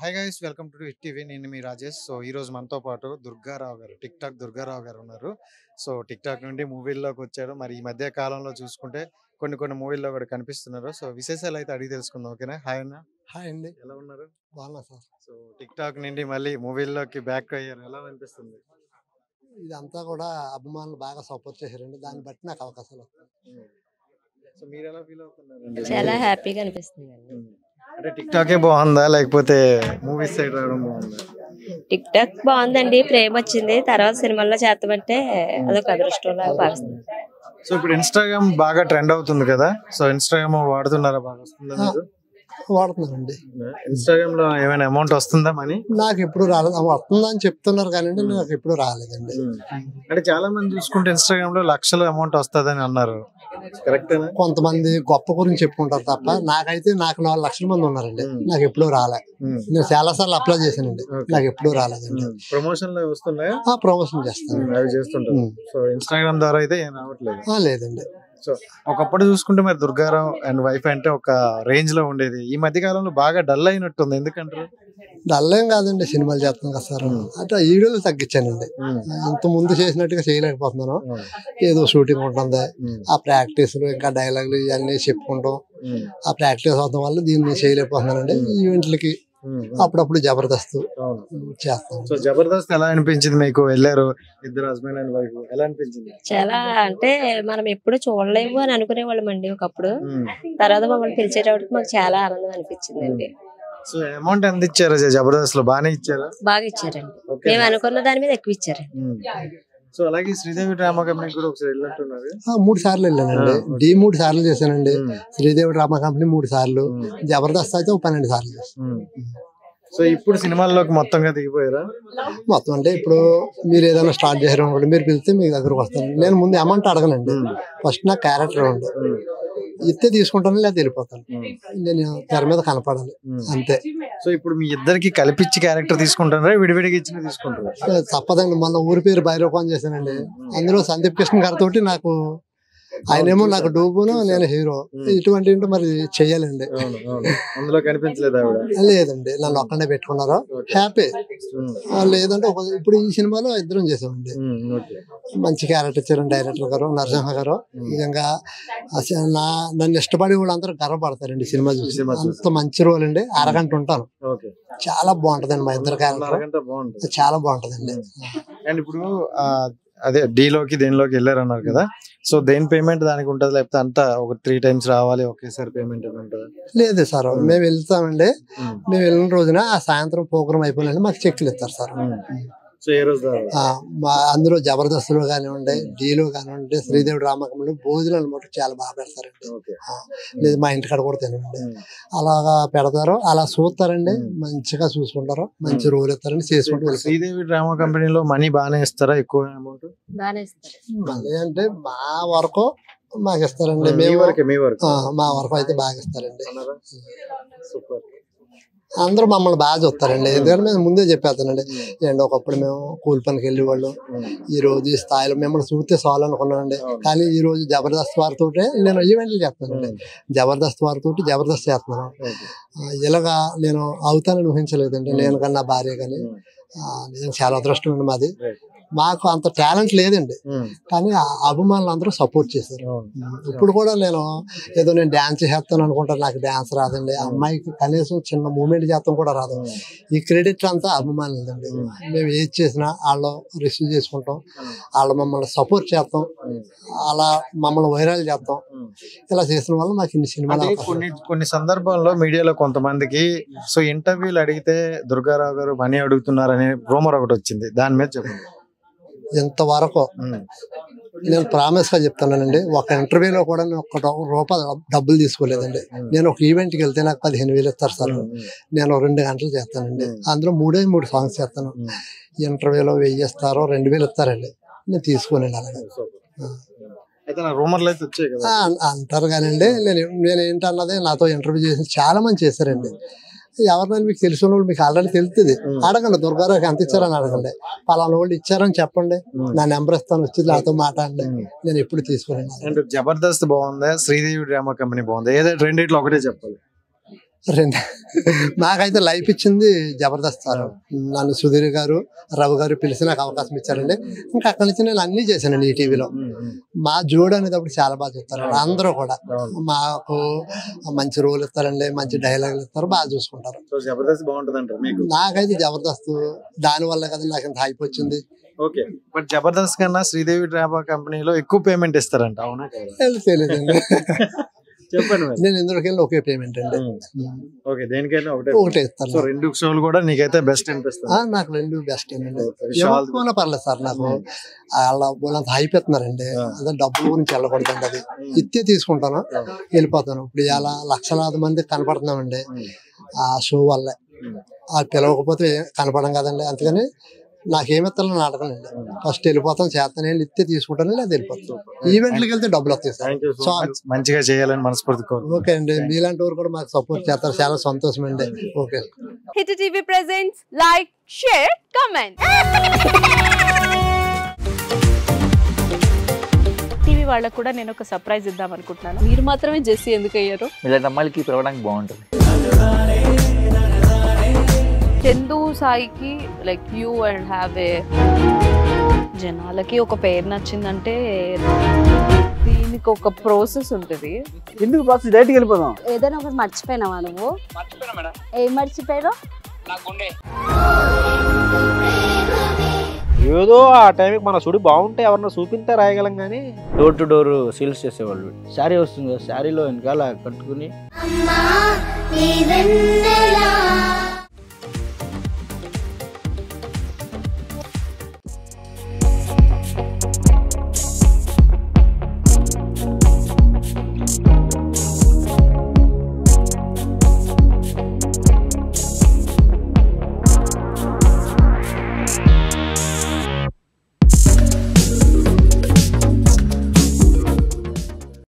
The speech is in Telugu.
Hi guys, welcome to hit TV. నేను మీ రాజేష్. సో ఈ రోజు మనతో పాటు దుర్గారావు గారు, టిక్ టాక్ దుర్గారావు గారు ఉన్నారు. సో టిక్ టాక్ నుండి మూవీల్లోకి వచ్చాడు. మరి ఈ మధ్య కాలంలో చూసుకుంటే కొన్ని మూవీల్లో కూడా కనిపిస్తున్నారు. సో విశేషాలు అయితే అడిగి తెలుసుకుందాం. ఓకేనా? హాయ్ అన్న, హాయ్ అండి. ఎలా ఉన్నారు? బాగున్నా సార్. సో టిక్ టాక్ నుండి మళ్ళీ మూవీల్లోకి బ్యాక్ అయ్యారు, ఎలా అనిపిస్తుంది? ఇదంతా కూడా అభిమానులు బాగా సపోర్ట్ చేశారండి. దాన్ని బట్టి నాకు అవకాశాలు వస్తాయి. సో మీరు ఎలా ఫీల్ అవుతున్నారు? చాలా హ్యాపీగా అనిపిస్తుంది. అంటే టిక్ టాకే బాగుందా లేకపోతే మూవీస్ సైడ్ రావడం బాగుందా? టిక్ టాక్ బాగుందండి, ప్రేమ వచ్చింది. తర్వాత సినిమాల్లో చేస్తామంటే అదొక అదృష్టం లాగా భావిస్తుంది. సో ఇప్పుడు ఇన్స్టాగ్రామ్ బాగా ట్రెండ్ అవుతుంది కదా, సో ఇన్స్టాగ్రామ్ వాడుతున్నారా? బాగా వస్తుందా మీకు? వాడుతున్నానండి. ఇన్స్టాగ్రామ్ లో ఏమైనా అమౌంట్ వస్తుందా మనీ? నాకు ఎప్పుడు రాలేదు. వస్తుందని చెప్తున్నారు కానీ నాకు ఎప్పుడు రాలేదండి. అంటే చాలా మంది చూసుకుంటే ఇన్స్టాగ్రామ్ లో లక్షల అమౌంట్ వస్తుందని అన్నారు, కరెక్టేనా? కొంతమంది గొప్ప గురించి చెప్పుకుంటారు తప్ప నాకైతే 4 లక్షల మంది ఉన్నారండి. నాకు ఎప్పుడు రాలే. నేను చాలా సార్లు అప్లై చేశానండి, నాకు ఎప్పుడు రాలేదండి. ప్రమోషన్ లో వస్తున్నాయా? ప్రమోషన్ చేస్తాను, అవి చేస్తుంటారు. సో ఇన్స్టాగ్రామ్ ద్వారా అయితే ఏం రావట్లేదు. లేదండి. సో ఒకప్పుడు చూసుకుంటే మరి దుర్గారావు అండ్ వైఫ్ అంటే ఒక రేంజ్ లో ఉండేది. ఈ మధ్య కాలంలో బాగా డల్ అయినట్టుంది, ఎందుకంటారు? డల్లేం కాదండి, సినిమాలు చేస్తాను కదా సార్. అంటే వీడియోలు తగ్గించానండి. ఇంత ముందు చేసినట్టుగా చేయలేకపోతున్నాను. ఏదో షూటింగ్ ఉంటుంది, ఆ ప్రాక్టీస్లు ఇంకా డైలాగులు ఇవన్నీ చెప్పుకుంటాం. ఆ ప్రాక్టీస్ అవడం వల్ల దీన్ని చేయలేకపోతున్నానండి. ఈవెంట్లకి అప్పుడప్పుడు జబర్దస్త్ చేస్తాం. సో జబర్దస్త్ ఎలా అనిపించింది మీకు? వెళ్ళారు ఇద్దరు హస్బెండ్ అండ్ వైఫ్, ఎలా అనిపించింది? చాలా అంటే మనం ఎప్పుడు చూడలేము అని అనుకునేవాళ్ళం అండి ఒకప్పుడు. తర్వాత మమ్మల్ని పిలిచేటప్పటికి మాకు చాలా ఆనందం అనిపించింది అండి. సో అమౌంట్ ఎంత ఇచ్చారు జబర్దస్త్ లో? బాగానే ఇచ్చారా? బాగా ఇచ్చారండి, మేము అనుకున్న దాని మీద ఎక్కువ ఇచ్చారండి. సో అలాగే శ్రీదేవి డ్రామా కంపెనీ కూడా ఒకసారి వెళ్ళినట్టున్నారు. 3 సార్లు వెళ్ళానండి. 3 సార్లు చేశానండి. శ్రీదేవి డ్రామా కంపెనీ 3 సార్లు, జబర్దస్త్ అయితే 12 సార్లు చేశాను. సో ఇప్పుడు సినిమాల్లోకి మొత్తంగా దిగిపోయారా? మొత్తం అంటే ఇప్పుడు మీరు ఏదైనా స్టార్ట్ చేశారు అనుకోండి, మీరు పిలిస్తే మీ దగ్గరకు వస్తాను. నేను ముందు అమౌంట్ అడగనండి, ఫస్ట్ నా క్యారెక్టర్ ఉంది, ఇస్తే తీసుకుంటాను లేదా వెళ్ళిపోతాను. నేను తెర మీద కనపడాలి అంతే. సో ఇప్పుడు మీ ఇద్దరికి కలిపిచ్చి క్యారెక్టర్ తీసుకుంటారా, విడివిడిగా ఇచ్చిన తీసుకుంటారా? తప్పదండి. మొన్న ఊరి పేరు భైరవపాన్ చేశానండి. అందులో సందీప్ కృష్ణ గారితో నాకు, ఆయనేమో నాకు డూబును, నేను హీరో. ఇటువంటి మరి చెయ్యాలండి. అందులో కనిపించలేదు ఆవిడ? లేదండి, నన్ను ఒక్కడే పెట్టుకున్నారు. హ్యాపీ. లేదంటే ఇప్పుడు ఈ సినిమాలో ఇద్దరం చేసామండి. మంచి క్యారెక్టర్ ఇచ్చారు డైరెక్టర్ గారు, నరసింహ గారు. నిజంగా నన్ను ఇష్టపడి వాళ్ళందరూ గర్వపడతారండి సినిమా చూసి. అంత మంచి రోల్ అండి. అరగంట ఉంటాను. చాలా బాగుంటదండి మా ఇద్దరు క్యారెక్టర్, చాలా బాగుంటదండి. అండ్ ఇప్పుడు అదే డీలోకి దేనిలోకి వెళ్ళారన్నారు కదా, సో దేని పేమెంట్ దానికి ఉంటది, లేకపోతే అంతా ఒక 3 times రావాలి ఒకేసారి పేమెంట్ ఉంటది? లేదు సార్, మేము వెళ్తామండి. మేము వెళ్ళిన రోజున ఆ సాయంత్రం ప్రోగ్రామ్ అయిపోయినండి మాకు చెక్లు ఇస్తారు సార్. సో ఏ రోజు అందులో జబర్దస్త్లో కానివ్వండి, డీలో కానివ్వండి, శ్రీదేవి డ్రామా కంపెనీ భోజనాలు మటు చాలా బాగా పెడతారండి. లేదు మా ఇంటికాడ కూడా తినండి, అలాగా పెడతారు. అలా చూస్తారండి, మంచిగా చూసుకుంటారు, మంచి రోల్ ఇస్తారండి, చేసుకుంటూ. శ్రీదేవి డ్రామా కంపెనీలో మనీ బాగానే ఇస్తారా? ఎక్కువ అమౌంట్ మనీ అంటే మా వరకు మాకు ఇస్తారండి. మా వరకు అయితే బాగా ఇస్తారండి. అందరూ మమ్మల్ని బాగా చూస్తారండి. ఎందుకంటే మేము ముందే చెప్పేస్తానండి. అండ్ ఒకప్పుడు మేము కూలి పనికి వెళ్ళేవాళ్ళు. ఈ రోజు ఈ స్థాయిలో మిమ్మల్ని చూస్తే చాలు అనుకున్నానండి. కానీ ఈ రోజు జబర్దస్త్ వారితో నేను ఈవెంట్లు చేస్తానండి. జబర్దస్త్ వారితో జబర్దస్త్ చేస్తున్నాను. ఇలాగా నేను అవుతానని ఊహించలేదండి, నేను కానీ నా భార్య కానీ. చాలా అదృష్టం అండి మాది. మాకు అంత టాలెంట్ లేదండి, కానీ అభిమానులు అందరూ సపోర్ట్ చేశారు. ఇప్పుడు కూడా నేను ఏదో నేను డాన్స్ చేస్తాను అనుకుంటాను, నాకు డాన్స్ రాదండి. అమ్మాయికి కనీసం చిన్న మూమెంట్ చేస్తాం కూడా రాదు. ఈ క్రెడిట్ అంతా అభిమానులదండి. మేము ఏది చేసినా వాళ్ళు రిసీవ్ చేసుకుంటాం, వాళ్ళు మమ్మల్ని సపోర్ట్ చేస్తాం, అలా మమ్మల్ని వైరల్ చేస్తాం. ఇలా చేసిన వల్ల మాకు ఇన్ని సినిమాలు. కొన్ని సందర్భాల్లో మీడియాలో కొంతమందికి సో ఇంటర్వ్యూలు అడిగితే దుర్గారావు గారు మనీ అడుగుతున్నారనే రూమర్ ఒకటి వచ్చింది, దాని మీద చెప్పండి. ఇంతవరకు నేను ప్రామిస్ గా చెప్తానండి, ఒక ఇంటర్వ్యూలో కూడా నేను ₹1 డబ్బులు తీసుకోలేదండి. నేను ఒక ఈవెంట్కి వెళ్తే నాకు 15,000 ఇస్తారు సార్. నేను 2 గంటలు చేస్తానండి, అందులో 3 సాంగ్స్ చేస్తాను. ఇంటర్వ్యూలో 1000 ఇస్తారో 2,000 ఇస్తారండి, నేను తీసుకోనండి. అలాగే అంటారు కానండి. నేను ఏంటన్నది నాతో ఇంటర్వ్యూ చేసి చాలా మంది చేశారండి. ఎవరినైనా మీకు తెలిసిన వాళ్ళు మీకు ఆల్రెడీ తెలుస్తుంది, అడగండి. దుర్గారావుకి ఎంత ఇచ్చారని అడగండి. పలానా వాళ్ళు ఇచ్చారని చెప్పండి, నా నెంబర్ ఇస్తాను, వచ్చి నాతో మాట్లాడండి. నేను ఎప్పుడు తీసుకోండి. జబర్దస్త్ బాగుందా, శ్రీదేవి డ్రామా కంపెనీ బాగుందా? ఏదో రెండిట్లో ఒకటే చెప్పాలి. రెండు నాకైతే లైఫ్ ఇచ్చింది జబర్దస్త్ సార్. నన్ను సుధీర్ గారు, రవి గారు పిలిచి నాకు అవకాశం ఇచ్చారండి. ఇంకా అక్కడి నుంచి నేను అన్ని చేశానండి ఈ టీవీలో. మా జోడు అనేటప్పుడు చాలా బాగా చూస్తారండి అందరూ కూడా. మాకు మంచి రోల్ ఇస్తారండి, మంచి డైలాగులు ఇస్తారు, బాగా చూసుకుంటారు. జబర్దస్త్ బాగుంటుంది మీకు? నాకైతే జబర్దస్త్ దాని వల్ల కదా నాకు ఇంత హైప్ వచ్చింది. ఓకే, బట్ జబర్దస్త్ కన్నా శ్రీదేవి డ్రామా కంపెనీలో ఎక్కువ పేమెంట్ ఇస్తారంట, అవునా? తెలియదండి. చెప్పండి. నేను ఇందులోకి వెళ్ళి ఒకే పేమెంట్ అండి. ఓకే, దేనికైనా ఒకటే ఇస్తాను. సో రెండు షోలు కూడా నీకైతే బెస్ట్ అనిపిస్తుంది? నాకు రెండు బెస్ట్ అండి. ఎవరికైనా పర్లేదు సార్, నాకు వాళ్ళంత హైప్ ఇస్తున్నారండి. అదే డబ్బుల గురించి వెళ్ళకూడదండి, అది ఇత్తే తీసుకుంటాను వెళ్ళిపోతాను. ఇప్పుడు ఇలా లక్షలాది మంది కనపడుతున్నామండి ఆ షో వల్లే. అది పిలవకపోతే కనపడం కదండి. అందుకని నాకేమెత్తాలని అడగనండి, ఫస్ట్ వెళ్ళిపోతాను, చేస్తాను, ఇత్తే తీసుకుంటాను, లేదా వెళ్ళిపోతాను. ఈవెంట్లకి వెళ్తే డబ్బులు వస్తాయి సార్. మంచిగా చేయాలని మనస్ఫూర్తి. ఓకే అండి, మీలాంటి వారు కూడా మాకు సపోర్ట్ చేస్తారు, చాలా సంతోషం అండి. Okay. Hit TV presents like, share, comment. TV వాళ్ళకు కూడా నేను ఒక సర్ప్రైజ్ ఇద్దాం అనుకుంటున్నాను. మీరు మాత్రమే జెస్సీ ఎందుకు అయ్యారు? ఇలాంటి అమ్మాయిలకి పిలవడానికి బాగుంటుంది. చందు సాయికి like you and have a జనాలకి ఒక పేరు నచ్చిందంటే దీనికి ఒక ప్రాసెస్ ఉంటుంది. ఎందుకు బాక్స్ డైరెక్ట్‌గా వెళ్ళిపోదాం. ఏదైనా ఒకటి మర్చిపోయినావా నువ్వు? మర్చిపోయినా మేడం. ఏం మర్చిపోయారు? నా గుండె. ఏదో ఆ టైంకి మన సుడి బాగుంటే ఎవరన్నా చూపింటే రాయగలం కానీ డోర్ టు డోర్ సేల్స్ చేసేవాళ్ళు. శారీ వస్తుంది, శారీలో వెనకాల కట్టుకుని